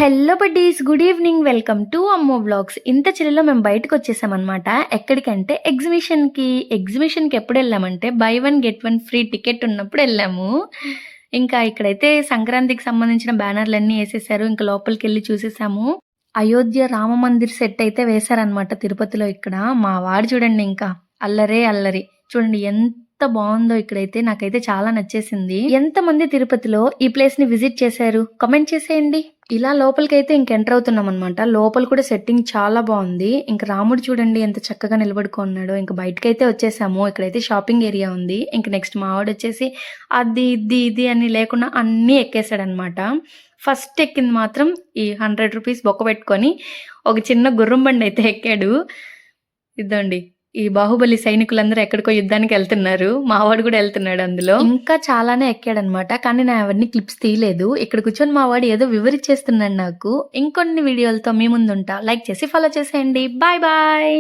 Hello buddies, good evening. Welcome to అమ్మో vlogs. ఇంత చిల్లులో మేము బయటకు వచ్చేసామన్నమాట. ఎక్కడికంటే ఎగ్జిబిషన్కి ఎప్పుడు వెళ్ళామంటే by one get one free ticket ఉన్నప్పుడు వెళ్ళాము. ఇంకా ఇక్కడైతే సంక్రాంతికి సంబంధించిన బ్యానర్లన్నీ వేసేసారు. ఇంకా లోపలికి వెళ్ళి చూసేసాము. అయోధ్య రామ మందిర్ సెట్ అయితే వేశారనమాట తిరుపతిలో. ఇక్కడ మా వాడు చూడండి, ఇంకా అల్లరే అల్లరి. చూడండి ఎంత బాగుందో ఇక్కడైతే. నాకైతే చాలా నచ్చేసింది. ఎంతమంది తిరుపతిలో ఈ ప్లేస్ ని విజిట్ చేశారు కామెంట్ చేసేయండి. ఇలా లోపలికైతే ఇంక ఎంటర్ అవుతున్నాం అనమాట. లోపల కూడా సెట్టింగ్ చాలా బాగుంది. ఇంకా రాముడు చూడండి ఎంత చక్కగా నిలబడుకున్నాడో. ఇంకా బయటకైతే వచ్చేసాము. ఇక్కడైతే షాపింగ్ ఏరియా ఉంది. ఇంక నెక్స్ట్ మావాడు వచ్చేసి అది ఇది అని లేకుండా అన్నీ ఎక్కేసాడనమాట. ఫస్ట్ ఎక్కింది మాత్రం ఈ 100 రూపీస్ బొక్క పెట్టుకొని ఒక చిన్న గుర్రం బండి అయితే ఎక్కాడు. ఇదండి, ఈ బాహుబలి సైనికులందరూ ఎక్కడికో యుద్ధానికి వెళ్తున్నారు. మావాడు కూడా వెళ్తున్నాడు అందులో. ఇంకా చాలానే ఎక్కాడనమాట. కానీ నేను అవన్నీ క్లిప్స్ తీయలేదు. ఇక్కడ కూర్చొని మావాడు ఏదో వివరిచ్చేస్తున్నాడు నాకు. ఇంకొన్ని వీడియోలతో మీ ముందుంటా. లైక్ చేసి ఫాలో చేసేయండి. Bye bye.